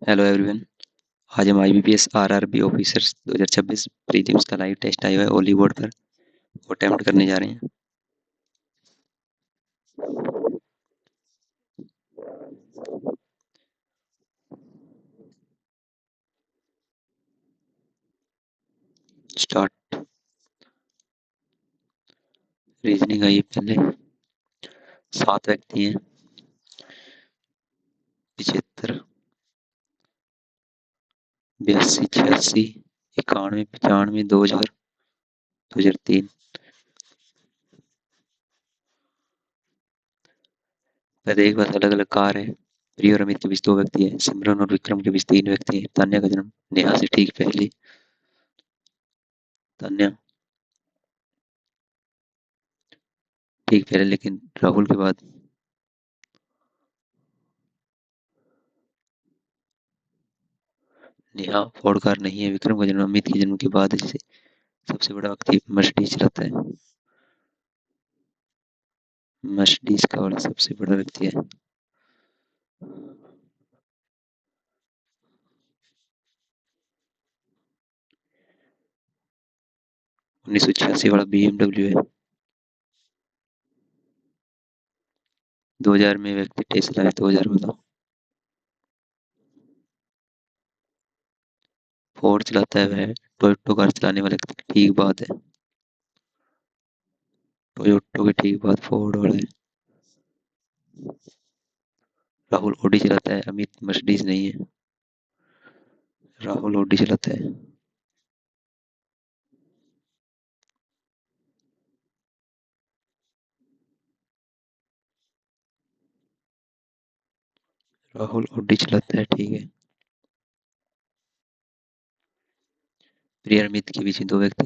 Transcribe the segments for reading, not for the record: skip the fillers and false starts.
Hello everyone. आज हम IBPS RRB officers 2026 prelims का लाइव टेस्ट आया हुआ है ओली बोर्ड पर, वो अटेम्प्ट करने जा रहे हैं। स्टार्ट। रीजनिंग आई है पहले। 7 व्यक्ति हैं। 75, 82, 86, 91, 95, 2000, 2003। प्रत्येक बस अलग अलग कार है। प्रिय और अमित के बीच 2 व्यक्ति हैं। सिमरन और विक्रम के बीच 3 व्यक्ति हैं। तान्या का जन्म नेहा से ठीक पहले। तान्या ठीक पहले लेकिन राहुल के बाद। नेहा फोर्ड कार नहीं है। विक्रम का जन्म अमित के जन्म के बाद है, जिसे सबसे बड़ा व्यक्ति मर्सिडीज चलाता है। मर्सिडीज का वाला सबसे बड़ा व्यक्ति है। 1986 वाला BMW है। 2000 में व्यक्ति टेस्ला है। 2000 बताओ। फोर्ड चलाता है वह। टोयोटो कार चलाने वाले की ठीक बात है। टोयोटो के ठीक बाद फोर्ड वाला है। राहुल ऑडी चलाता है। अमित मर्सिडीज नहीं है। राहुल ऑडी चलाता है। राहुल ऑडी चलाता है, ठीक है। प्रिय और अमित के बीच में 2 व्यक्ति।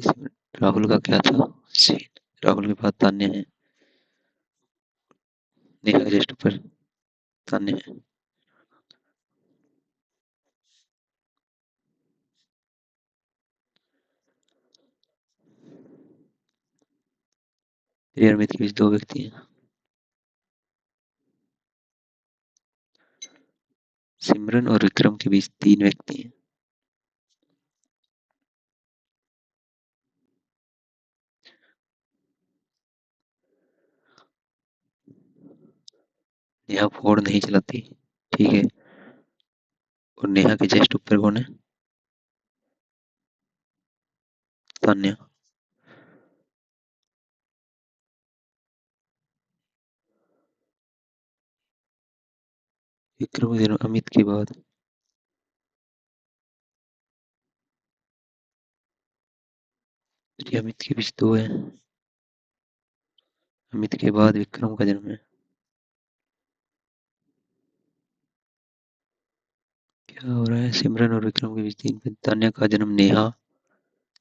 राहुल का क्या था सीन? राहुल के पास तान्या है। नेहा के जस्ट ऊपर तान्या है। प्रिय और अमित के बीच 2 व्यक्ति हैं। सिमरन और विक्रम के बीच 3 व्यक्ति हैं। नेहा फोर्ड नहीं चलाती, ठीक है। और नेहा के जस्ट ऊपर कौन है? तान्या। विक्रम का जन्म अमित के बाद। प्रिय अमित के बीच 2 है। अमित के बाद विक्रम का जन्म है। क्या हो रहा है? सिमरन और विक्रम के बीच 3 पे। तान्या का जन्म नेहा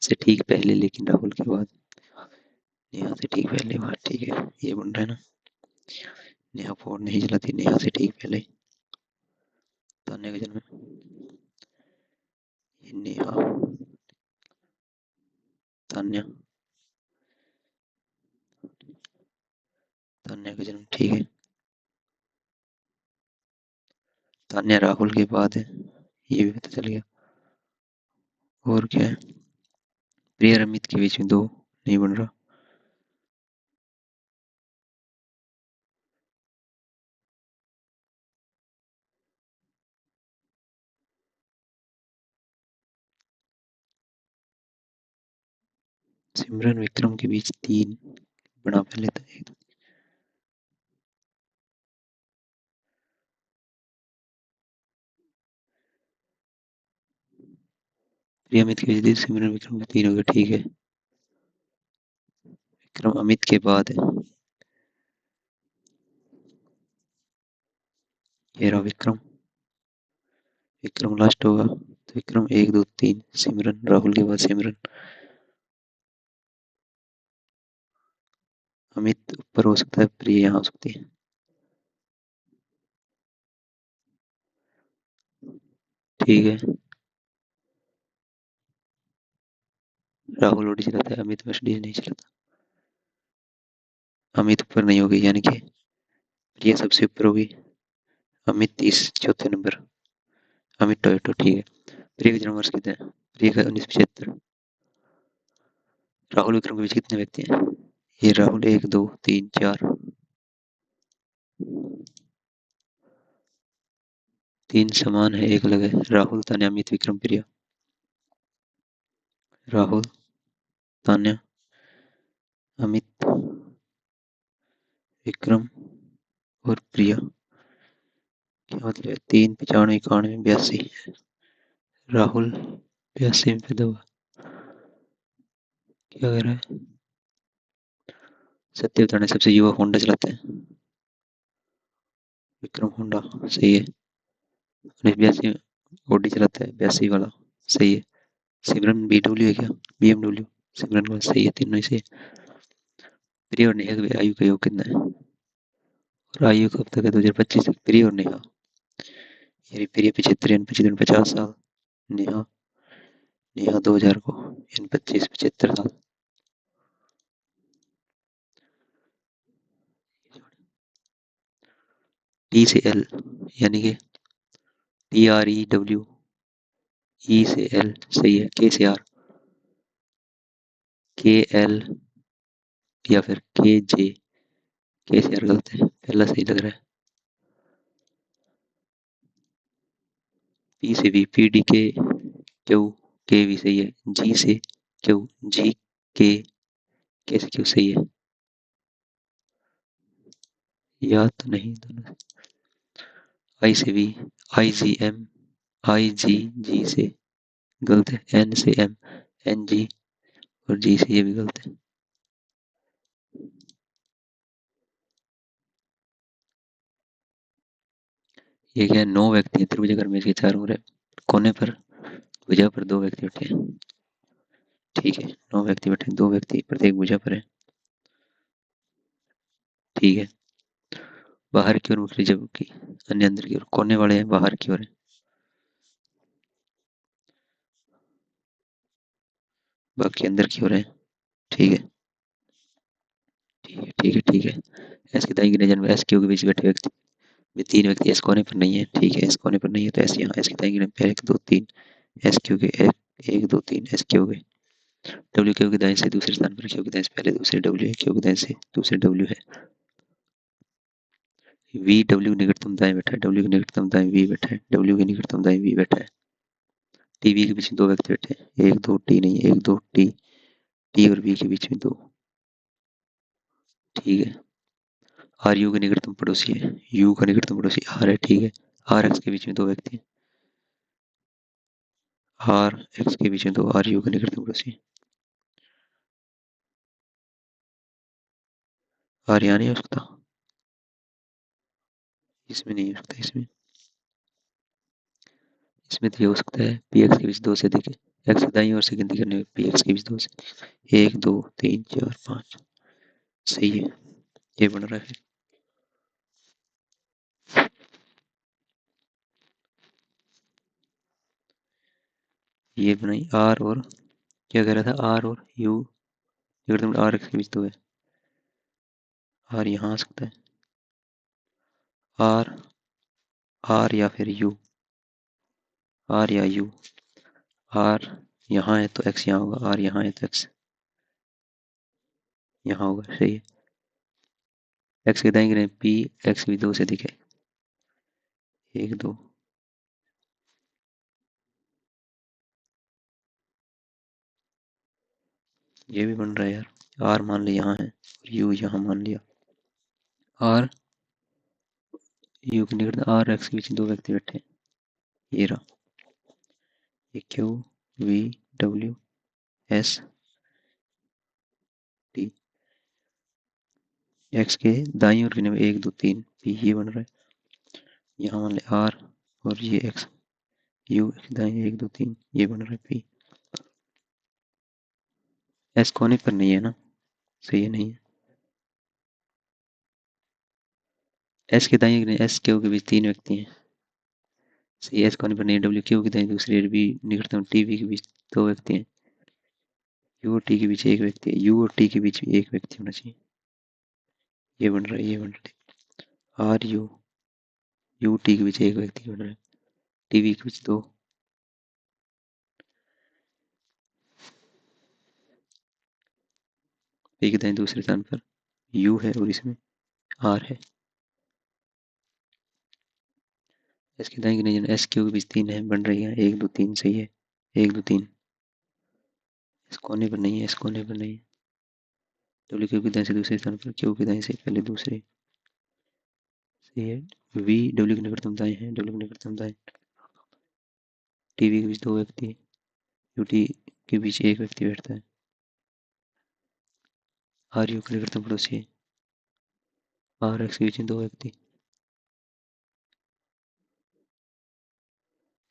से ठीक पहले लेकिन राहुल के बाद। नेहा से ठीक पहले बात, ठीक है, ये बन रहा है ना। नेहा फोन नहीं चलाती। नेहा से ठीक पहले तान्या का जन्म। ये नेहा, तान्या, तान्या का जन्म, ठीक है। तान्या राहुल के बाद है, ये भी पता चल गया। और क्या है? प्रिय और अमित के बीच में 2 नहीं बन रहा। सिमरन विक्रम के बीच 3 बना पहले था एक। प्रिय अमित के बीच सिमरन विक्रम के 3 हो गए, ठीक है। विक्रम अमित के बाद है। ये रहा विक्रम। विक्रम लास्ट होगा तो विक्रम 1, 2, 3। सिमरन राहुल के बाद सिमरन। अमित ऊपर हो सकता है, प्रिय यहाँ हो सकती है। ठीक है। राहुल ओडी चलाता है। अमित मर्सिडीज नहीं चलाता। अमित ऊपर नहीं होगी, यानी कि प्रिया सबसे ऊपर होगी। अमित इस चौथे नंबर। अमित टोयोटो, ठीक है। प्रिया का जन्म वर्ष कितना है? प्रिया का 1975। राहुल विक्रम के बीच कितने व्यक्ति हैं? ये राहुल, एक दो तीन चार, तीन समान है, एक अलग है। राहुल, तान्या, अमित, विक्रम, प्रिया। राहुल, तान्या, अमित, विक्रम और प्रिया। क्या मतलब है? 3, 95, 91, 82। राहुल 82 में पैदा हुआ। क्या कह रहा है? सत्य बताने सबसे युवा होंडा चलाते हैं? विक्रम होंडा, सही है। 1982 में ऑडी चलाता है, 82 वाला, सही है। सिमरन बीडब्ल्यू है क्या? बीएमडब्ल्यू। सिमरन का सही है, तीनों ही सही है। प्रिय और नेहा की आयु का योग कितना है? और आयु कब तक है? 2025 तक प्रिय और नेहा। यानी प्रिय 75, यानी 25, 50 साल। नेहा, नेहा 2000 को, यानी 25, 75 साल। टी से एल, यानी कि TREW, ई से एल सही है। के से आर, KL या फिर KJ। के से आर गलत है, पहला सही लग रहा है। पी से वी, PDK, के भी सही है। जी से क्यू, के से क्यू सही है। याद तो नहीं दोनों। आई से वी, IGM, IG, से गलत है। N से M, NG, और जी से ये भी गलत है। ये क्या है? 9 व्यक्ति हैं त्रिभुजाकार मेज के चारों ओर है। कोने पर, भुजा पर 2 व्यक्ति बैठे हैं। ठीक है, 9 व्यक्ति बैठे हैं, 2 व्यक्ति प्रत्येक भुजा पर है। ठीक है। बाहर की ओर मुखरी, जबकि अन्य अंदर की ओर। कोने वाले हैं बाहर की ओर है। बाकी अंदर की ओर है। ठीक है, ठीक है, ठीक है, ठीक है। एस के दाई गिने जन्म एस क्यू के बीच बैठे व्यक्ति में 3 व्यक्ति एस कोने पर नहीं है। ठीक है, एस कोने पर नहीं है तो एस यहाँ। एस के दाई गिने पहले 1 2 3 एस क्यू के, 1 2 3 एस क्यू के। डब्ल्यू क्यू के दाएं से दूसरे स्थान पर, क्यू के दाएं से पहले दूसरे डब्ल्यू है, क्यू के दाएं से दूसरे डब्ल्यू है। वी डब्ल्यू निकटतम दाएं बैठा है, डब्ल्यू के निकटतम दाएं वी बैठा है, डब्ल्यू के निकटतम दाएं वी बैठा है। टीवी के बीच में 2 व्यक्ति बैठे हैं। 1 2 टी नहीं, 1 2 टी। टी और वी के बीच में 2। ठीक है। आर यू के निकटतम पड़ोसी है, यू का निकटतम पड़ोसी आर है। ठीक है। आर एक्स के बीच में 2 व्यक्ति हैं। आर एक्स के बीच में 2, आर यू का निकटतम पड़ोसी। आर यहाँ नहीं हो सकता, इसमें नहीं हो सकता, इसमें। इसमें तो ये हो सकता है, पी एक्स के बीच 2 से अधिक है। एक्स की दाईं ओर से गिनती करने में पी एक्स के बीच 2 से 1 2 3 4 5। सही है, ये बन रहा है। ये बनाई आर और, क्या कह रहा था? आर और यू निकटतम, आर एक्स के बीच 2 है। आर यहाँ आ सकता है। आर, आर या फिर यू, आर या यू। आर यहाँ है तो एक्स यहाँ होगा, आर यहाँ है तो एक्स यहाँ होगा। सही है। एक्स के दाएं गिने पी एक्स भी 2 से अधिक है। 1 2। ये भी बन रहा है यार। आर मान लिया यहाँ है और यू यहाँ मान लिया। आर यू के निकट, आर एक्स के बीच 2 व्यक्ति बैठे हैं। ये रहा। ये Q, V, W, S, T. X के दाई और गिने में 1 2 3 पी, ये बन रहा है। यहाँ मान ले आर, और ये एक्स, यू दाई 1 2 3, ये बन रहा है पी। एस कोने पर नहीं है ना, सही है, नहीं है। एस के दाई गिने एस क्यू के बीच 3 व्यक्ति हैं। सही। एस कोने पर नहीं। डब्ल्यू क्यू के दाई दूसरी, बी निकटतम टीवी के बीच 2 व्यक्ति हैं। यू और टी के बीच 1 व्यक्ति है। यू और टी के बीच 1 व्यक्ति होना चाहिए। ये बन रहा है, ये बन रहा है। आर यू, यू टी के बीच 1 व्यक्ति बन रहा है। टीवी के बीच दो, पी के दाएं दूसरे स्थान पर यू है और इसमें आर है। एस के दाएं की नहीं, एस क्यू के बीच तीन है, बन रही है एक दो तीन, सही है, एक दो तीन। इस कोने पर नहीं है, इस कोने पर नहीं है। डब्ल्यू क्यू के दाएं से दूसरे स्थान पर, क्यू के दाएं से पहले दूसरे, सही है। वी डब्ल्यू के निकटतम दाएं है, डब्ल्यू के निकटतम दाएं। टीवी के बीच दो व्यक्ति, यूटी के बीच एक व्यक्ति बैठता है। आर यू के निकटतम पड़ोसी है, आर एक्स के बीच में दो व्यक्ति,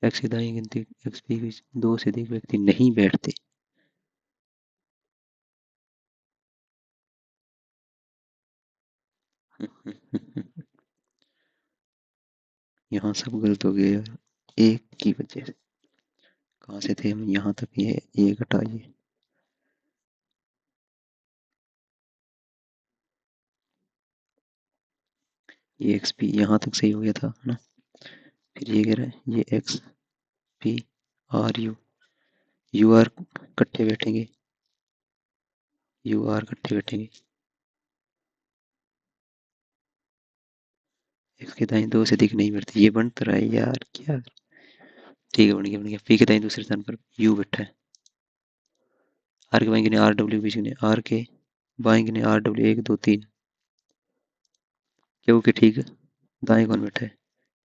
एक्स की दाई गिनती एक्स पी के बीच दो से अधिक व्यक्ति नहीं बैठते। यहाँ सब गलत हो गया यार, एक की वजह से। कहाँ से थे हम, यहाँ तक, ये घटाइए। ये एक्स पी यहाँ तक सही हो गया था, है ना। फिर ये कह रहा है ये X P R U, U R इकट्ठे बैठेंगे, यू आर इकट्ठे बैठेंगे। एक्स के दाएं दो से अधिक नहीं बैठते, ये बन तो रहा है यार क्या। ठीक है, बन गया बन गया। पी के दाएं दूसरे स्थान पर यू बैठा है। आर के बाएं गिने आर डब्ल्यू बीच गिने, आर के बाएं गिने आर डब्ल्यू एक दो तीन। क्यू के ठीक दाएं कौन बैठा है,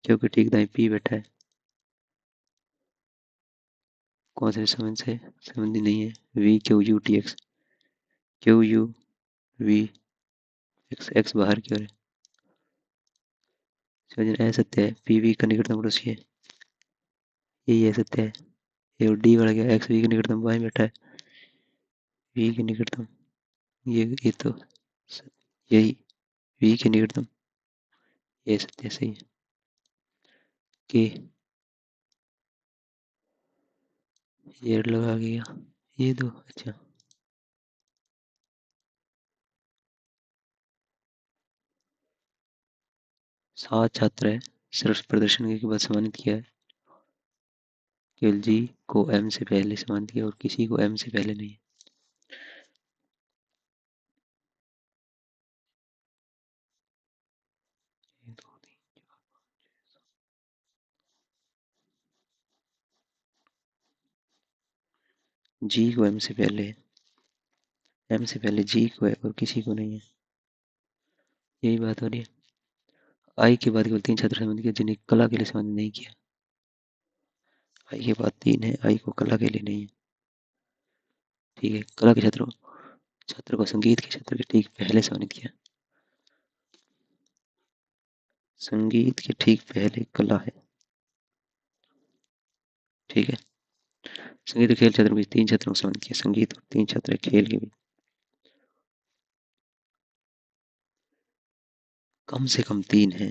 क्यू के ठीक दाएं पी बैठा है। कौन से संबंध से, संबंधी नहीं है। V Q U T X, Q U V X, X बाहर की ओर है। संयोजन ए सत्य है, पी वी का निकटतम पड़ोसी है, यही है सत्य है। ये और डी बढ़ गया, एक्स वी के निकटतम बाएं बैठा है, वी के निकटतम, ये तो यही वी के निकटतम, ये सत्य सही है। के ये लगा गया, ये दो, अच्छा। 7 छात्र है, सिर्फ प्रदर्शन के बाद सम्मानित किया है। केवल जी को एम से पहले सम्मानित किया और किसी को एम से पहले नहीं। जी को एम से पहले है, एम से पहले जी को है और किसी को नहीं है, यही बात हो रही है। आई के बाद केवल 3 छात्र सम्मानित किया जिन्हें कला के लिए सम्मानित नहीं किया। आई के बाद 3 है, आई को कला के लिए नहीं है। ठीक है, कला के छात्र को संगीत के क्षेत्र के ठीक पहले सम्मानित किया। संगीत के ठीक पहले कला है, ठीक है। संगीत और खेल क्षेत्र में 3 छात्रों को सम्मानित किया, संगीत और 3 छात्र खेल के भी। कम से कम 3 है।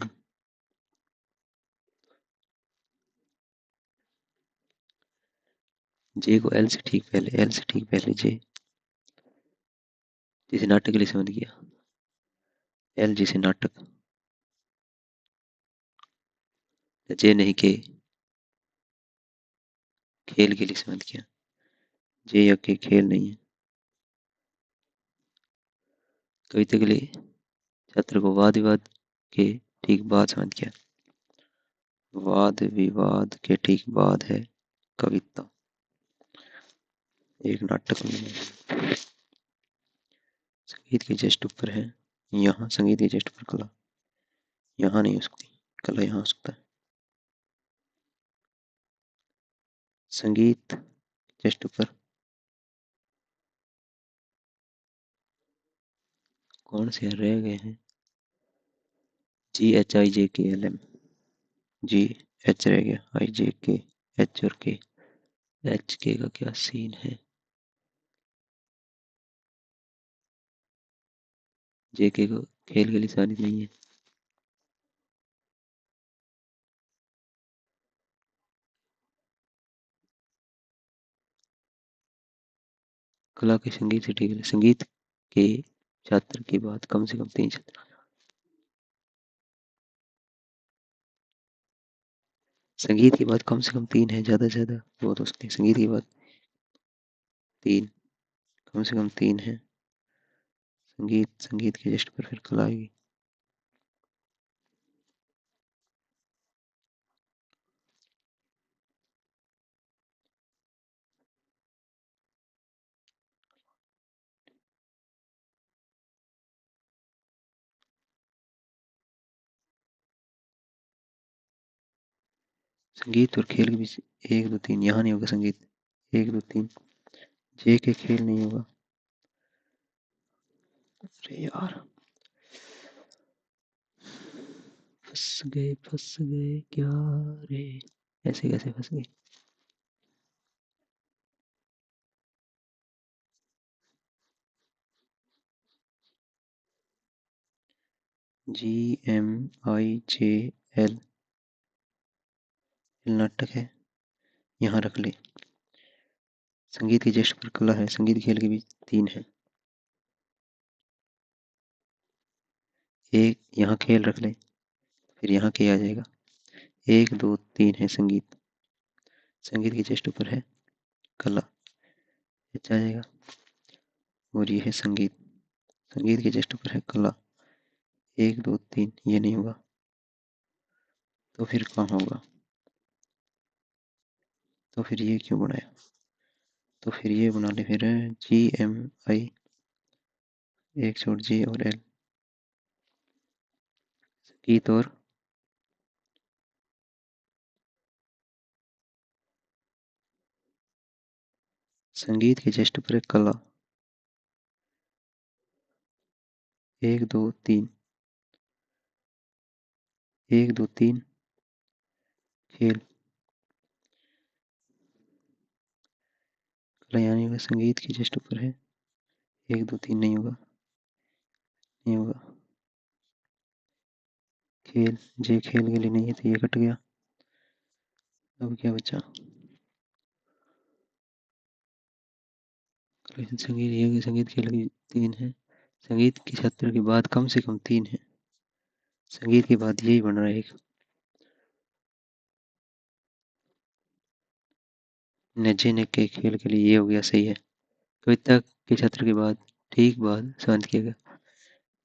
जे को एल से ठीक पहले, एल से ठीक पहले जे, जिसे नाटक के लिए सम्मानित किया। एल जिसे नाटक, जे नहीं के खेल के लिए सम्मानित किया। जे या के खेल नहीं है। कविता के लिए छात्र को वाद विवाद के ठीक बाद सम्मानित किया। वाद विवाद के ठीक बाद है कविता, एक नाटक में। संगीत के जस्ट ऊपर है, यहाँ संगीत के जस्ट ऊपर कला, यहाँ नहीं हो सकती, कला यहाँ हो सकता है। संगीत जस्ट ऊपर कौन से रह गए हैं, जी एच आई जे के एल एम, जी एच रह गया, आई जे के एच और के, एच के का क्या सीन है। जे के को खेल के लिए शादी नहीं है। कला के संगीत से ठीक है, संगीत के छात्र की बात कम से कम 3 छात्र। संगीत की बात कम से कम तीन है, ज्यादा से ज्यादा बहुत हो सकती है। संगीत की बात तीन, कम से कम तीन है। संगीत, संगीत के जस्ट पर फिर कला आएगी। संगीत और खेल के बीच एक दो तीन, यहाँ नहीं होगा संगीत। एक दो तीन, जे के खेल नहीं होगा। अरे यार, फंस गए क्या रे, ऐसे कैसे फंस गए। GMIJL, नाटक है, यहाँ रख ले। संगीत की जस्ट पर कला है, संगीत खेल के बीच तीन है। एक यहाँ खेल रख ले, फिर यहाँ के आ जाएगा। एक दो तीन है संगीत, संगीत की जस्ट ऊपर है कला, अच्छा आ जाएगा। और ये है संगीत, संगीत के जस्ट ऊपर है कला। एक दो तीन, ये नहीं होगा तो फिर कहाँ होगा। तो फिर ये क्यों बनाया, तो फिर ये बना ले फिर GMI, एक छोड़ J और L, संगीत और संगीत के जस्ट ऊपर है कला। एक दो तीन, एक दो तीन खेल, कला यानी होगा संगीत के जस्ट ऊपर है। एक दो तीन नहीं होगा, नहीं होगा। खेल, जे खेल के लिए नहीं है तो ये कट गया। अब क्या बचा, संगीत, ये संगीत खेल की तीन है। संगीत के छात्र के बाद कम से कम तीन है। संगीत के बाद यही बन रहा है एक। नजे ने के खेल के लिए ये हो गया, सही है। कविता के छात्र के बाद ठीक बाद शांत किया गया।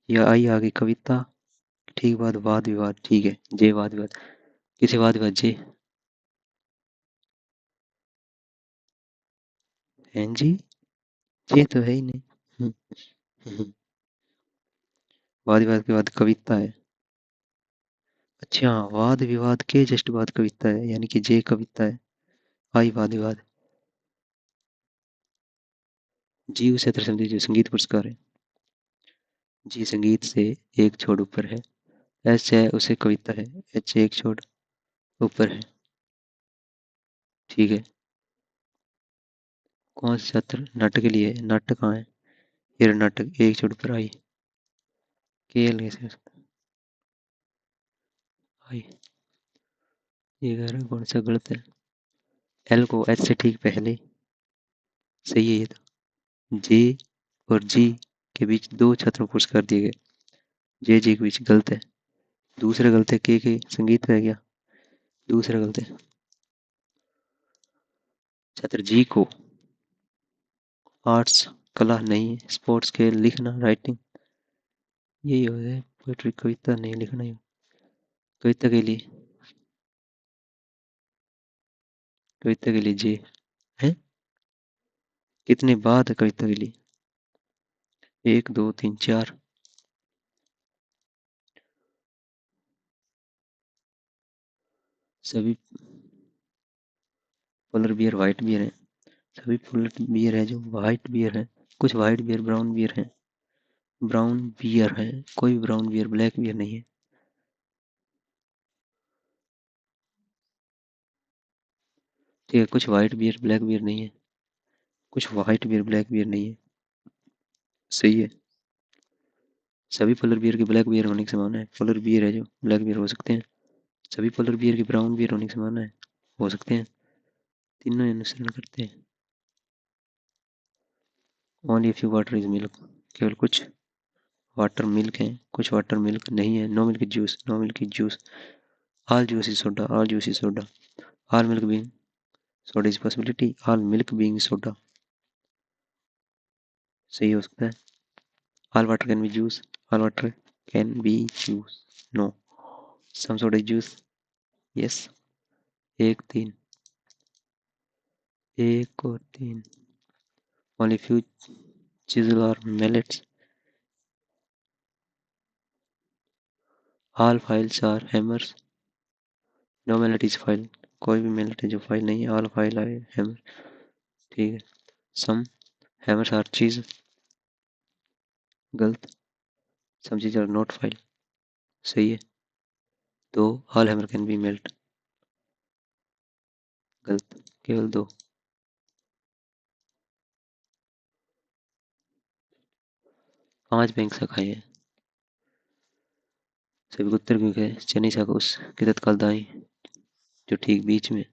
या आई आगे कविता, ठीक बाद वाद विवाद, ठीक है। जे वाद विवाद, किसे वाद विवाद, जे हैं जी, जे तो है ही नहीं। हम्म, वाद विवाद के बाद कविता है। अच्छा, वाद विवाद के जस्ट बाद कविता है, यानी कि जे कविता है, आई वाद विवाद। जी उसे छात्र समिति जो संगीत पुरस्कार है। जी संगीत से एक छोड़ ऊपर है। एच है उसे कविता है, एच एक छोड़ ऊपर है, ठीक है। कौन सा छात्र नाटक के लिए है, नाटक कहाँ है, ये नाटक एक छोड़ ऊपर आई। केल कैसे हो सकता है? आई, ये कह रहा है कौन सा गलत है। एल को एच से ठीक पहले, सही है ये तो। जे और जी के बीच दो छात्रों को पुरस्कार दिए गए, जे जी के बीच गलत है। दूसरा गलत है के संगीत रह गया, दूसरा गलत है। छात्र जी को आर्ट्स, कला नहीं, स्पोर्ट्स, खेल, लिखना, राइटिंग, यही हो गया। पोइट्री, कविता नहीं लिखना ही। कविता के लिए, कविता के लिए जे है। कितने बाद है कविता के लिए, एक दो तीन चार। सभी पोलर बियर व्हाइट बियर है, सभी पोलर बियर है जो व्हाइट बियर है। कुछ व्हाइट बियर ब्राउन बियर है, ब्राउन बियर है, कोई ब्राउन बियर ब्लैक बियर नहीं है। ठीक है, कुछ व्हाइट बियर ब्लैक बियर नहीं है, कुछ व्हाइट बियर ब्लैक बियर नहीं है, सही है। सभी पोलर बियर के ब्लैक बियर होने की संभावना है, पोलर बियर है जो ब्लैक बियर हो सकते हैं। सभी पोलर बियर के ब्राउन बियर होने की संभावना है, हो सकते हैं। तीनों अनुसरण करते हैं। Only few water is milk, केवल कुछ वाटर मिल्क है, कुछ वाटर मिल्क नहीं है। No milk juice, no milk juice. all juicy soda, all juicy soda, all milk being soda is possibility, all milk being soda सही हो सकता है. All water can be juice, all water can be juice, no, some soda is juice, yes. एक तीन, एक और तीन, only few chisel or mallets, all files are hammers, no mallet is file, कोई भी mallet है जो फाइल नहीं है, all file are hammer, ठीक है. some hammers are cheese, गलत. some cheese are not file, सही है. दो, all hammer can be melt, गलत. केवल दो. 5 बैंक शाखाएं हैं, सभी को उत्तर क्यों है. चेन्नई शाखा उसके तत्काल दाई जो ठीक बीच में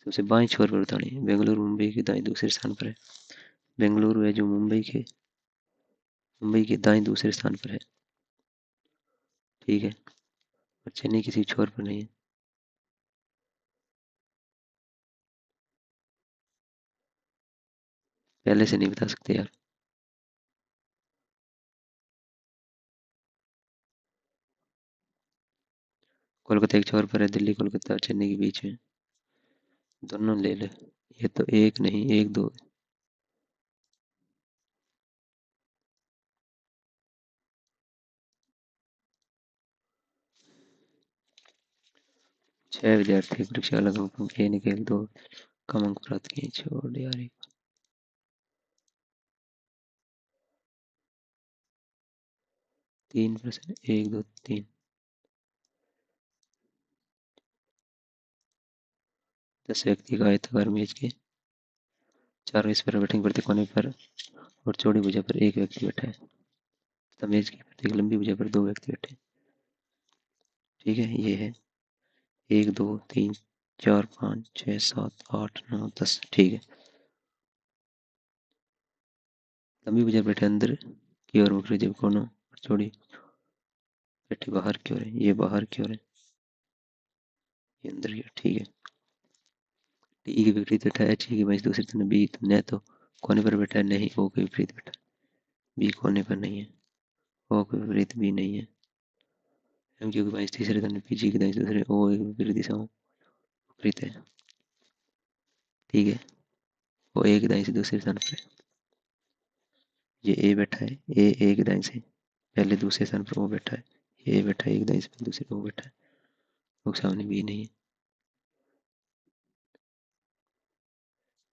सबसे बाएं छोर पर उतानी है. बेंगलुरु मुंबई के दाएं दूसरे स्थान पर है. बेंगलुरु है जो मुंबई के दाएं दूसरे स्थान पर है, ठीक है. और चेन्नई किसी छोर पर नहीं है. पहले से नहीं बता सकते यार. कोलकाता एक छोर पर है, दिल्ली कोलकाता और चेन्नई के बीच में. दोनों ले ले. ये तो एक नहीं, एक दो. 6 विद्यार्थी परीक्षा लगभग ये निकल दो कम अंक प्राप्त किए. छोड़ यार. 3 प्रश्न, 1 2 3. 10 व्यक्ति का आयताकार मेज के चारों इस पर बैठेंगे. प्रत्येक कोने पर और चौड़ी भुजा पर एक व्यक्ति बैठा है तथा मेज की प्रत्येक लंबी भुजा पर 2 व्यक्ति बैठे हैं, ठीक है. ये है 1 2 3 4 5 6 7 8 9 10, ठीक है. लंबी भुजा बैठे अंदर की ओर मुख जब कोनों और चौड़ी बैठे बाहर की ओर है. ये बाहर की ओर है, ये अंदर की ओर, ठीक है. टी के विपरीत बैठा है. एच की वहीं दूसरी तरफ बी न तो कोने पर बैठा है, नहीं ओ के विपरीत बैठा है. बी कोने पर नहीं है, ओ के विपरीत भी नहीं है. एम क्यू की बाईं तीसरे तरफ पीजी की दाईं दूसरे ओ एक विपरीत दिशाओं विपरीत है, ठीक है. वो एक दाईं से दूसरे स्थान पर है. ये ए बैठा है. ए एक दाईं से पहले दूसरे स्थान पर ओ बैठा है. ये बैठा है एक दाईं से दूसरे ओ बैठा है. वो सामने बी नहीं है.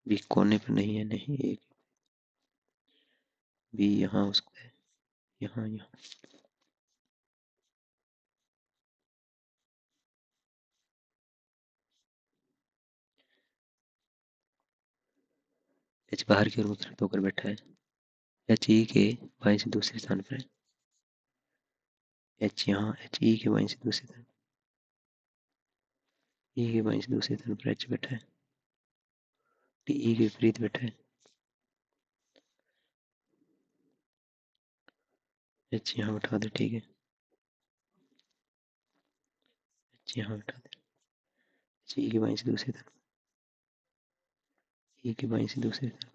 बी कोने पर नहीं है, नहीं. एक बी यहाँ हो सकता है, यहाँ यहाँ. एच बाहर की ओर मुखरित होकर बैठा है. एच ई के बाईं से दूसरे स्थान पर है. एच यहाँ, एच ई के बाईं से दूसरे स्थान, ई के बाईं से दूसरे स्थान पर एच बैठा है. टी ई के विपरीत बैठा है. एच यहाँ बैठा दे, ठीक है. एच यहाँ बैठा दे. एच ई के बाईं से दूसरे स्थान, ई के बाईं से दूसरे स्थान.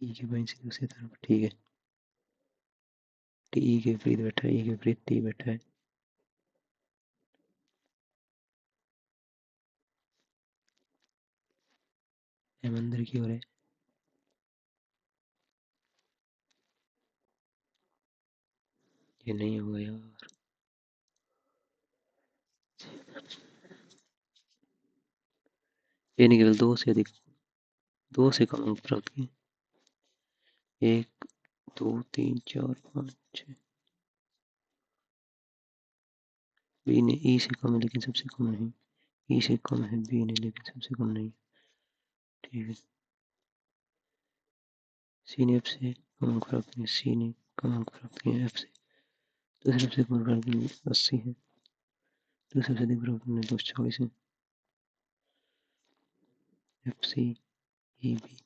ई के बाईं से दूसरे स्थान पर, ठीक है. टी ई के विपरीत बैठा है, ई के विपरीत टी बैठा है. एम अंदर की ओर है. ये नहीं होगा यार. ये नहीं, केवल दो से अधिक, दो से कम अंक प्राप्त किए. 1 2 3 4 5 6. बी ने ई से कम है लेकिन सबसे कम नहीं. ई से कम है बी ने लेकिन सबसे कम नहीं, ठीक है. सी ने एफ से कम अंक प्राप्त किए. सी ने कम अंक प्राप्त किए एफ से. दूसरे सबसे कम प्राप्त किए 80 है. दूसरे सबसे अधिक प्राप्त किए 240 है. F C E B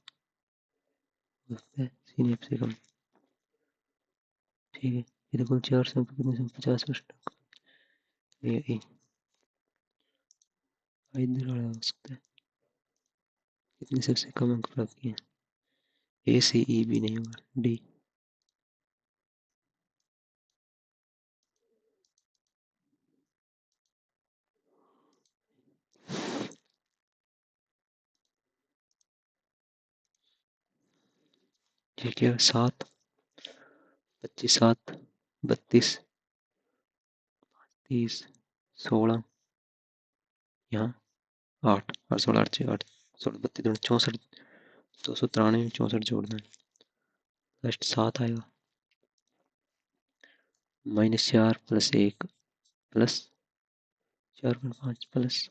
C ने एफ से कम। ठीक है, ये तो कुल 400 कितने से 50%। ये इधर वाला हो सकता है। कितने सबसे कम अंक प्राप्त किए? ए सी ई बी नहीं होगा, डी। ठीक है, 7, 25, 7, 32, 30, 16, यहाँ 8 और 16, 8, 6, 8, 16, 32, 64, 293, 64 जोड़ना है। लास्ट 7 आएगा। -4 + 1 + 4.5 +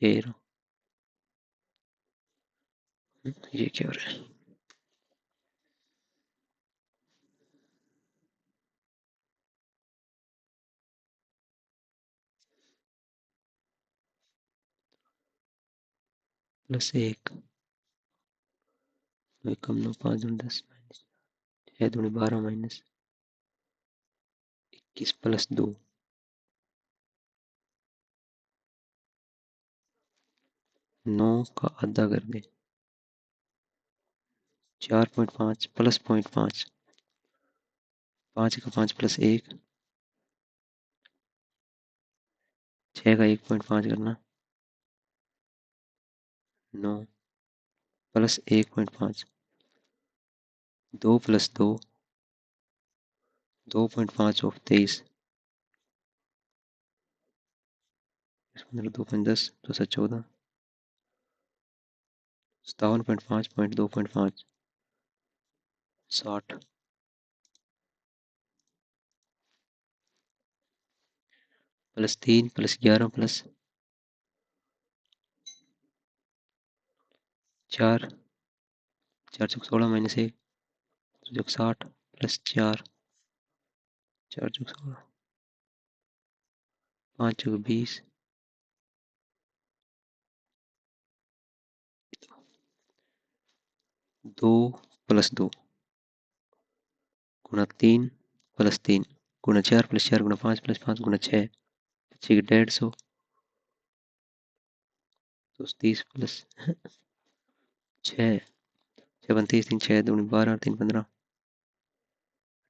13। ये क्या हो रहा है? +1, 2 कम 9, 5 दूनी 10, -6 दूनी 12, -21 + 2, 9 का आधा कर दे, 4.5 + 0.5, 5 का 5 + 1, 6 का 1.5 करना, 9 + 1.5, 2 + 2, 2.5 ऑफ 23, 15, 2 5 10, 2 7 14, 57.5, 2.5, 60, +3 + 11 + 4, 4 चौक 16 -1, 60 + 4, 4 चौक 16, 5 चौक 20, 2 + 2 गुणा 3 + 3 गुणा 4 + 4 गुणा 5 + 5 गुणा 6, 6 150, 30 + 6, 6 32, 3 6 दूनी 12, 3 15,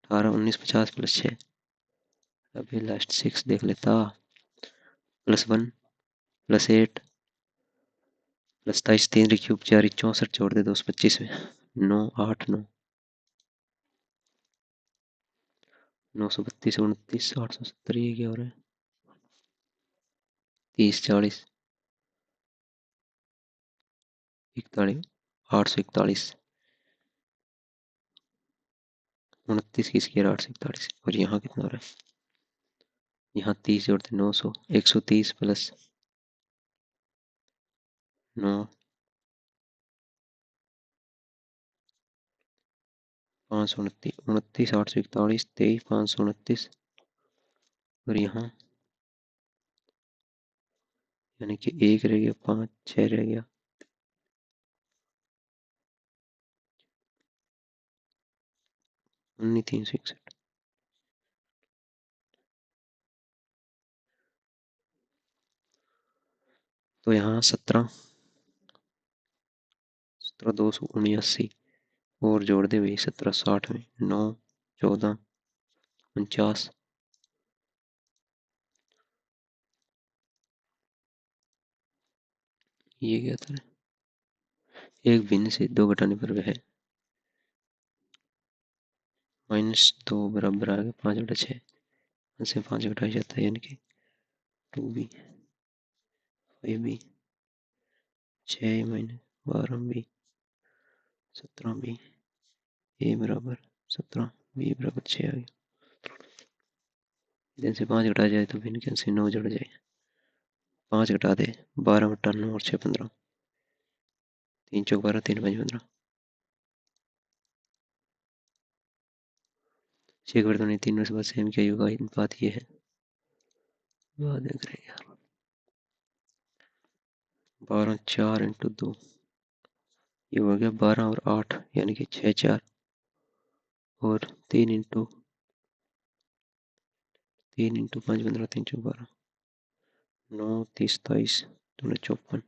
18 19 50 + 6। अभी लास्ट 6 देख लेता। +1 + 8 + 27, 3 क्यूब 4 64 जोड़ दे 225 में, 9 8 9, 932, 29, 870, ये क्या हो रहा है? 30 40, 41, 841, 29 की स्क्वायर 841। और यहाँ कितना हो रहा है? यहाँ 30 जोड़ते 900, 130 + 9, 529, 29 841, 23 529। और यहाँ यानी कि 1 रह गया, 5 6 रह गया, 19 361। तो यहाँ 17 17 279 और जोड़ दे भाई 17 60 में, 9 14 49। ये क्या था? एक भिन्न से 2 घटाने पर वह -2 बराबर आ गया 5/6 से 5 घटाया जाता है, यानी कि 2b 5b 6 - 12b 17b a बराबर 17 b बराबर 6 आ गया। इधर से 5 घटाया जाए तो भिन्न से 9 जुड़ जाए, 5 घटा दे 12 बटा 9 और 6 15, 3 चौक 12, 3 5 15, 6 बटा नहीं 3 में से बाद सेम क्या होगा? बात ये है, बाद में करेंगे यार। 12 4 इंटू 2, ये हो गया 12 और 8 यानी कि 6 4, और 3 इंटू 5 15 3 चौक 12, 9 30 27 2 54,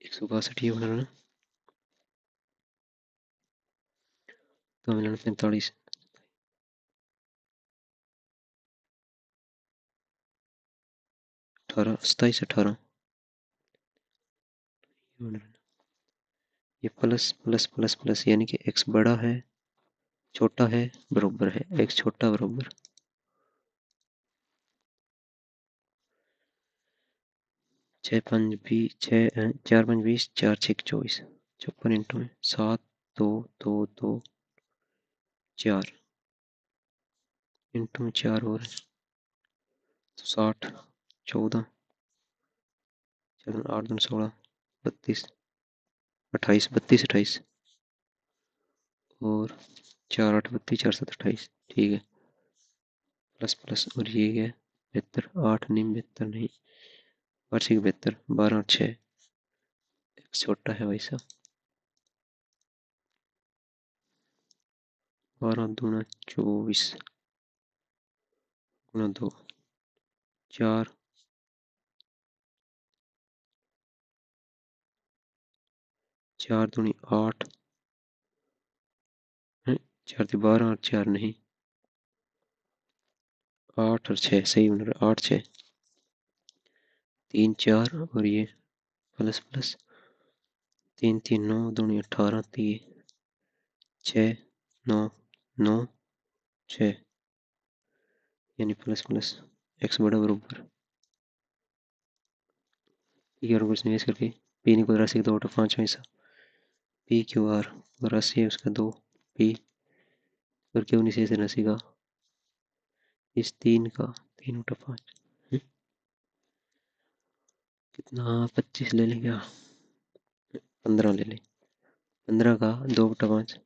162 ये बन रहा है। तो मिलान 45, 18 27 18 ये बन रहा है। ये प्लस प्लस प्लस प्लस यानी कि x बड़ा है, छोटा है, बराबर है, x छोटा बराबर 6 5 20 6 4 5 20 4 6 24, 54 इंटू में 7 2 2 2 4 इंटू में 4 और 60 14 8 2 16 32 28 32 28, और 4 8 32 4 7 28, ठीक है। प्लस प्लस और ये है 72, 8 नहीं 72 नहीं, वार्षिक 72, 12 और 6, छोटा है भाई साहब, 12 दूना 24 गुना 2 4 4 दूनी 8, 4 थी 12 और 4 नहीं, 8 और 6 सही बन रहा है, 8 6 3 4 और ये प्लस प्लस 3 3 9 दूनी 18 3 6 9 9 6 यानी प्लस प्लस x बड़ा बराबर पी और कुछ निवेश करके पी नहीं कोई राशि का 2 बटा 5 हिस्सा, पी क्यू आर राशि है उसका 2, पी और क्यों निशेष राशि का इस 3 का 3 बटा 5, कितना 25 ले लें क्या, 15 ले लें, 15 का 2 बटा 5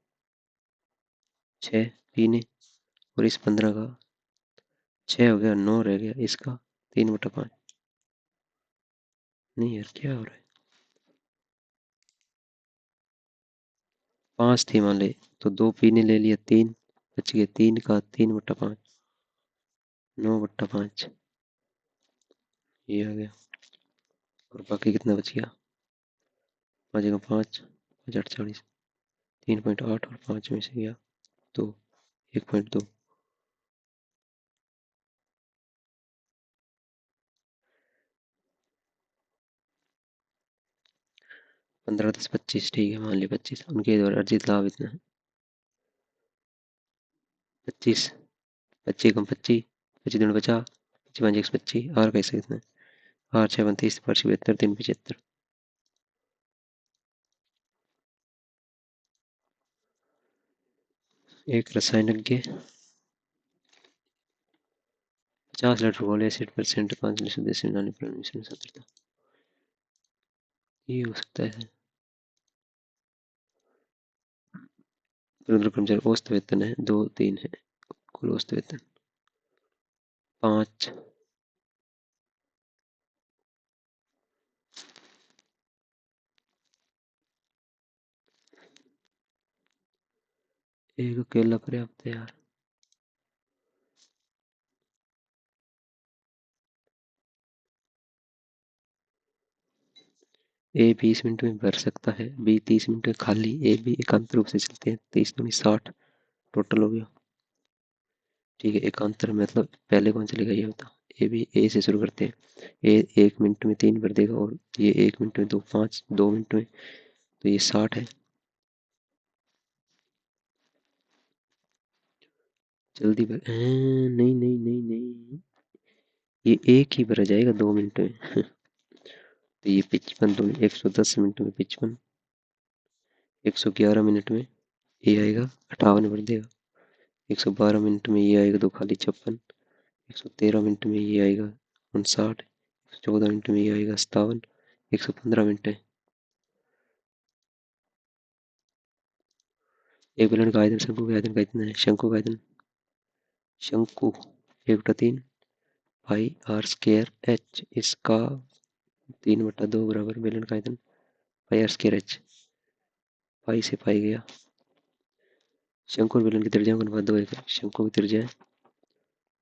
6 पी ने, और इस 15 का 6 हो गया, 9 रह गया, इसका 3 बटा 5, नहीं यार क्या हो रहा है, 5 थी मान ले, तो 2 पी ने ले लिया, 3 बच गया, 3 का 3 बटा 5 9 बटा 5, ये आ गया, और बाकी कितना बच गया, 5 जगह 5 5 8 40, 3.8 और 5 में से गया 2, 1.2, 15 10 25, ठीक है मान लिया 25, उनके द्वारा अर्जित लाभ इतना है 25, 25 कम 25, 25 दूनी 50, 25 5 1 25, आर कैसे कितना है, आर 6 32 5 72 3 75, एक रसायनज्ञ 50 लीटर घोल एसिड % 5 लीटर देसी मिलाने पर मिश्रण सांद्रता, ये हो सकता है। कर्मचारी औसत वेतन है 2 3 है, कुल औसत वेतन 5, एक अकेला पर्याप्त है यार, ए 20 मिनट में भर सकता है, बी 30 मिनट में खाली, ए बी एकांतर रूप से चलते हैं, 30 दूनी 60 टोटल हो गया, ठीक है। एकांतर मतलब पहले कौन चलेगा ये बता, ए बी, ए से शुरू करते हैं, ए 1 मिनट में 3 भर देगा, और ये 1 मिनट में 2 5 2 मिनट में, तो ये 60 है, जल्दी भर, नहीं नहीं नहीं नहीं, ये एक ही भरा जाएगा 2 मिनट में तो ये 55 दूनी 110 मिनट में 55, 111 मिनट में ये आएगा 58 भर देगा, 112 मिनट में ये आएगा 2 खाली 56, 113 मिनट में ये आएगा 59, 114 मिनट में ये आएगा 57, 115 मिनट है। एक बेलन का आयतन शंकु के आयतन का इतना है, शंकु का आयतन, शंकु 1/3 पाई आर स्केयर एच, इसका 3/2 बराबर बेलन का आयतन पाई आर स्केयर एच। पाई से पाई गया। शंकु और बेलन की त्रिज्याओं का अनुपात 2:1 है। शंकु की त्रिज्या है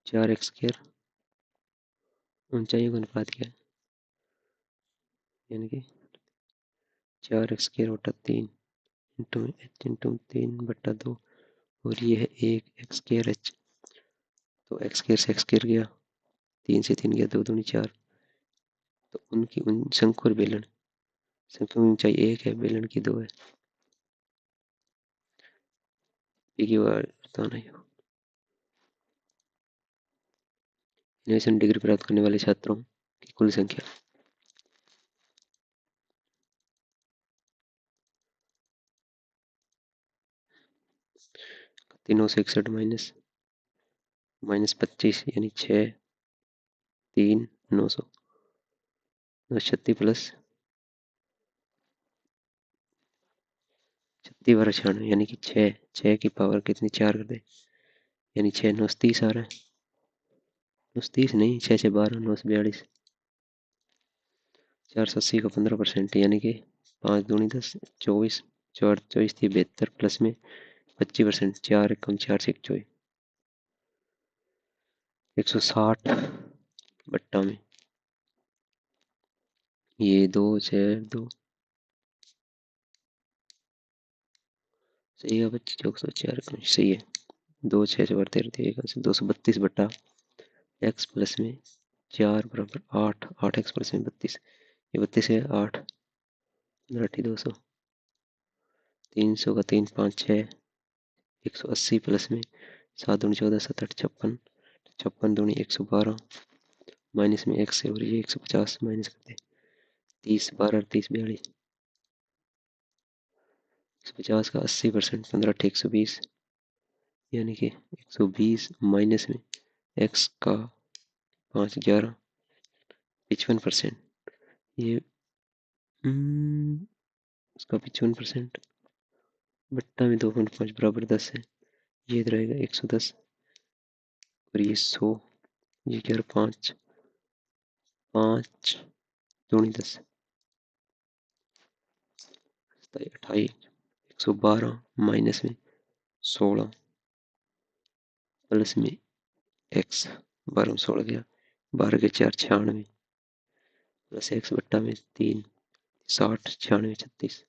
4x स्केयर, ऊंचाइयों का अनुपात क्या है, यानी कि 4x स्केयर बटा 3 इंटू एच इंटू 3/2, और ये है 1 x स्केयर एच। तो x स्केयर से x स्केयर गया, 3 से 3 गया, 2 दूनी 4। तो उनकी शंकु और बेलन, शंकु की ऊंचाई 1 है, बेलन की 2 है। पी की बार बताना है। इनोवेशन डिग्री प्राप्त करने वाले छात्रों की कुल संख्या। 361 माइनस 25 यानी 6, 3, 900, 36 प्लस 36 बारह 96 यानी कि 6 की पावर कितनी 4 कर दे, यानी 6 9 30 आ रहा है। 9 30 नहीं, 6 6 12 9 42, 480 का 15%, यानी कि 5 दूनी 10, 24, 4 24 थी 72 प्लस में 25%, 4 कम 4 से 24, 160 बट्टा में ये 2 6 2 सही है बच्चे, 4 सही है। 2 6 से बढ़ते रहते हैं 232 बट्टा एक्स प्लस में 4 बराबर 8, 8x प्लस में 32, ये 32 है 8, 15 200, 300 का 3 5 6, 180 प्लस में 7 दूनी 14 7 8 56, 56 दूनी 112, माइनस में x है और ये 150 माइनस करते 30 12 30 42, 150 का 80%, 15 120, यानी कि 120 माइनस में x का 5 11 55%, ये इसका 55% बट्टा में 2.5 बराबर 10 है, ये रहेगा 110, और ये 100, ये क्या 5 5 दूनी 10 28, 112 माइनस में 16 प्लस में x, 12 में 16 गया, 12 के 4 96 प्लस x बट्टा में 3 60 96 36,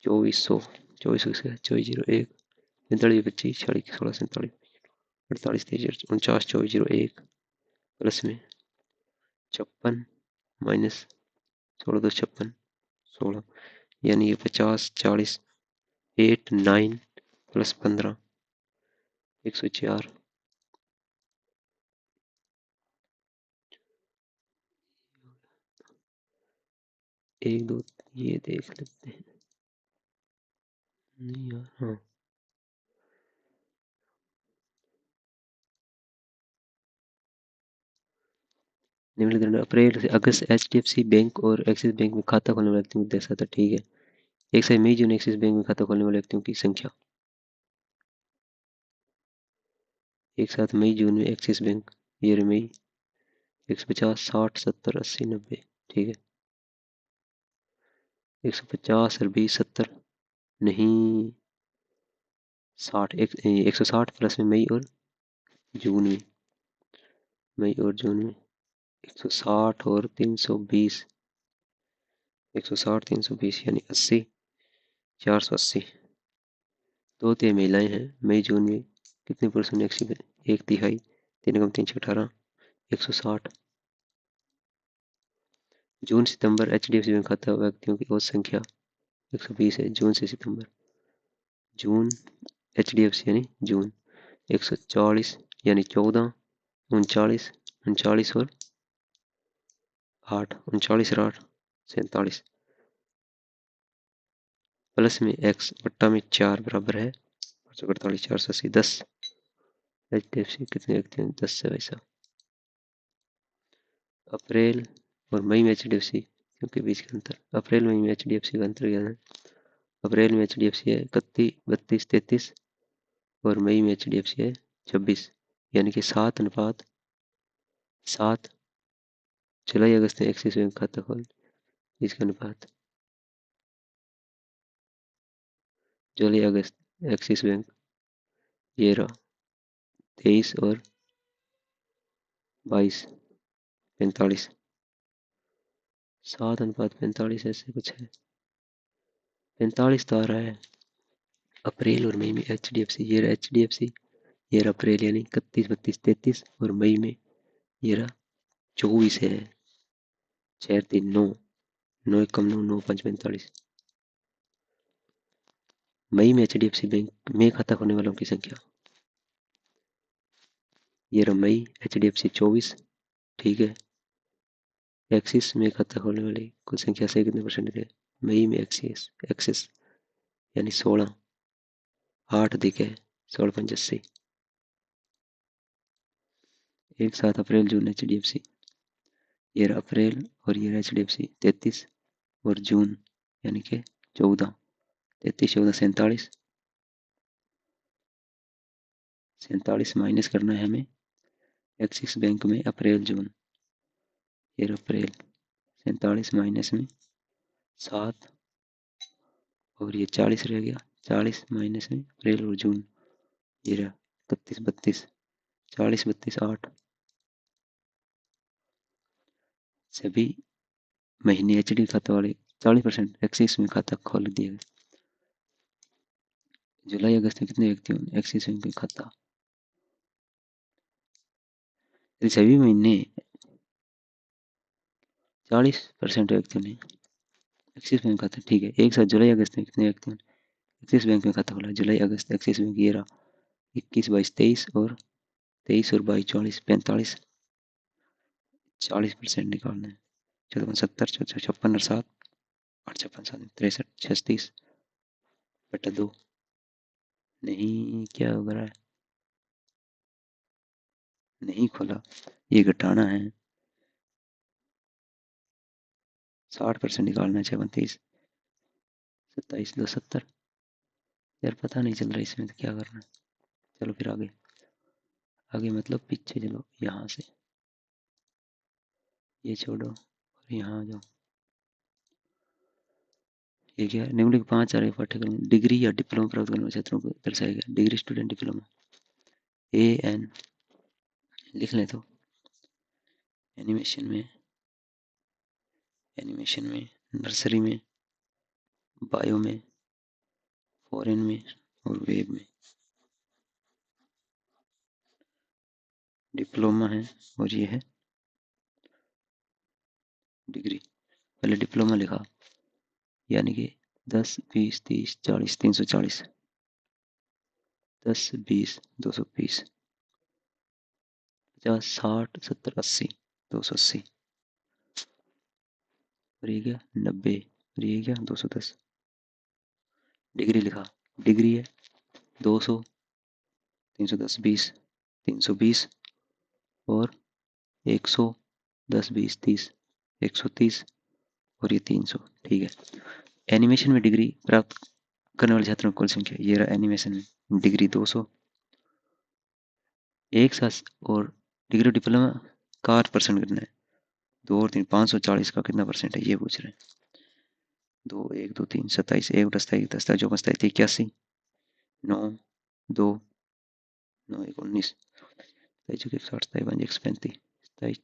2400, 2400 2401 45 25 46 16 47 48 23 49 2401 प्लस में 56 माइनस 16 2 56 16, यानी ये 50 40 8 9 प्लस 15 104, 1 2 ये देख लेते हैं, नहीं यार हाँ, निम्नलिखित अप्रैल से अगस्त HDFC बैंक और एक्सिस बैंक में खाता खोलने वाले व्यक्तियों की दशा था, ठीक है। एक से मई जून एक्सिस बैंक में खाता खोलने वाले व्यक्तियों की संख्या। एक साथ मई जून में एक्सिस बैंक, ये रही मई, 150 60 70 80 90, ठीक है। 150 और 20 70 नहीं, 60 160 प्लस में मई और जून में, मई और जून में 160 और 320, 160 320 यानी 80, 480, 2 महिलाएं हैं। मई जून में कितने पुरुषों ने एक्सिस, 1/3, 3 कम 3 18, 160। जून सितंबर HDFC बैंक खाता व्यक्तियों की औसत संख्या 120 है। जून से सितंबर, जून HDFC यानी जून 140 यानी 14 39 39 और 8, 39 और 8 47, प्लस में x बट्टा में 4 बराबर है 48 480 10। HDFC कितने व्यक्ति हैं, 10 से वैसा। अप्रैल और मई में HDFC क्योंकि बीच का अंतर, अप्रैल मई में HDFC का अंतर क्या है, अप्रैल में HDFC है 31 32 33 और मई में HDFC है 26, यानी कि 7:7 जुलाई अगस्त एक्सिस बैंक खाता खोल, इसका अनुपात जुलाई अगस्त एक्सिस बैंक ये रहा 23 और 22 45 7:45 ऐसे कुछ है। 45 तो आ रहा है। अप्रैल और मई में HDFC, ये रहा HDFC, ये रहा अप्रैल यानी 31 32 33 और मई में ये रहा 24 है। 4 3 9, 9 1 कम 9 9 5 45। मई में HDFC बैंक में खाता खोलने वालों की संख्या, ये रहा मई HDFC 24, ठीक है। एक्सिस में खाता खोलने वाली कुल संख्या से कितने परसेंट है? मई में एक्सिस यानी 16, 8 अधिक है 16 5 80। एक साथ अप्रैल जून HDFC, ये रहा अप्रैल और ये रहा HDFC 33 और जून यानी कि 14, 33 14 47, 47 माइनस करना है हमें एक्सिस बैंक में अप्रैल जून, ये रहा अप्रैल 47 माइनस में 7 और ये 40 रह गया, 40 माइनस में अप्रैल और जून, ये रहा 31 32, 40 32 8। सभी महीने HD खाता वाले 40% एक्सिस में खाता खोल दिए गए। जुलाई अगस्त में कितने व्यक्तियों ने एक्सिस बैंक में खाता? यदि सभी महीने 40% व्यक्तियों ने एक्सिस बैंक खाता, ठीक है। एक साथ जुलाई अगस्त में कितने व्यक्तियों ने एक्सिस बैंक में खाता खोला? जुलाई अगस्त एक्सिस बैंक ये रहा 21 22 23 और 23 और 22 44 45, 40% निकालना है। 14 70 56 और 7 8 56 7 63 36 बटा 2। नहीं, क्या हो रहा है? नहीं खोला, ये घटाना है। 60% निकालना है। 36 27 2 70। यार पता नहीं चल रहा इसमें तो क्या करना है। चलो फिर आगे, आगे मतलब पीछे चलो, यहाँ से ये छोड़ो और यहाँ आ जाओ। ये क्या है? निम्नलिखित 5 आ रहे पाठ्यक्रम डिग्री या डिप्लोमा प्राप्त करने वाले छात्रों को दर्शाया गया। डिग्री स्टूडेंट डिप्लोमा AN लिख लें तो एनिमेशन में नर्सरी में बायो में फॉरेन में और वेब में डिप्लोमा है और ये है डिग्री। पहले डिप्लोमा लिखा यानी कि 10 20 30 40 340, 10 20 220 50 60 70 80 280 और ये क्या 90 और ये क्या 210। डिग्री लिखा, डिग्री है 200 310 20 320 और 100 10 20 30 130 और ये 300, ठीक है। एनिमेशन में डिग्री प्राप्त करने वाले छात्रों की कुल संख्या, ये रहा एनिमेशन में डिग्री 200 एक साथ और डिग्री डिप्लोमा का 8% कितना है? 2 और 3 540 का कितना परसेंट है ये पूछ रहे हैं। 2 1 2 3 27 1 27 10 24 27 81 9 2 9 1 19 27 160 27 5 135 27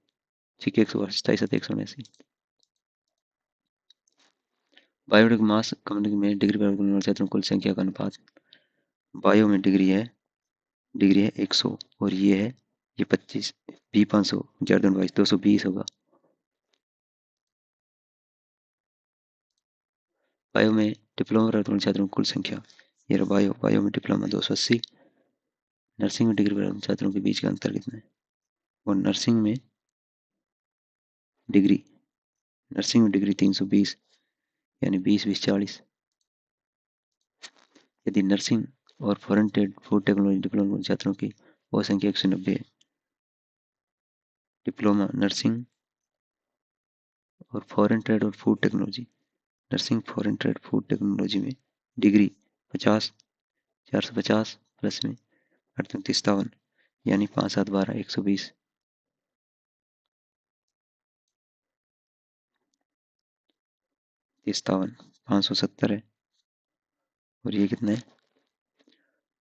6 180 27 7 179। बायोटेक मास कम्युनिटी में डिग्री प्राप्त करने वाले छात्रों की कुल संख्या का अनुपात, बायो में डिग्री है 100 और ये है ये 25 बी 500 11 22 220 होगा। बायो में डिप्लोमा प्राप्त करने छात्रों की कुल संख्या, ये रहा बायो में डिप्लोमा 280। नर्सिंग में डिग्री प्राप्त छात्रों के बीच का अंतर कितना है? और नर्सिंग में डिग्री 320 यानी 20 20 40। यदि नर्सिंग और foreign trade food technology diploma छात्रों की वो संख्या 190 है। डिप्लोमा नर्सिंग और फॉरेन ट्रेड और food technology, nursing foreign trade food technology में डिग्री 50 450 प्लस में 38 57 यानी 5 7 12 120। 57 570 है। और ये कितना है?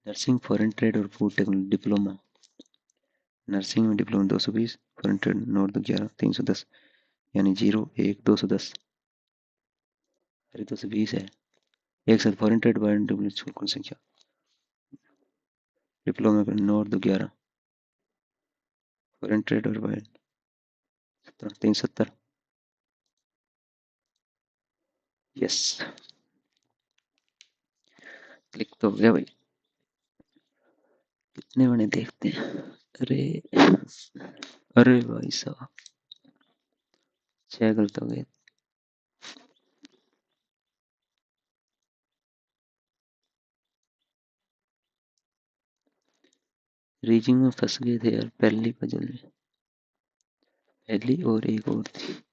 नर्सिंग फॉरेन ट्रेड और फूड टेक्नोलॉजी डिप्लोमा। नर्सिंग में डिप्लोमा 220, फॉरेन ट्रेड 9 2 11 310, यानी 0 1 210। अरे 220 है। एक साथ फॉरेन ट्रेड बाय डिप्लोमा कुल संख्या डिप्लोमा का 9 2 11, फॉरेन ट्रेड और बाय 370। यस, क्लिक तो हो गया भाई। कितने बने देखते हैं। अरे अरे भाई साहब, 6 गलत हो गए। रीजिंग में फंस गए थे यार, पहली पजल में। पहली और एक और थी।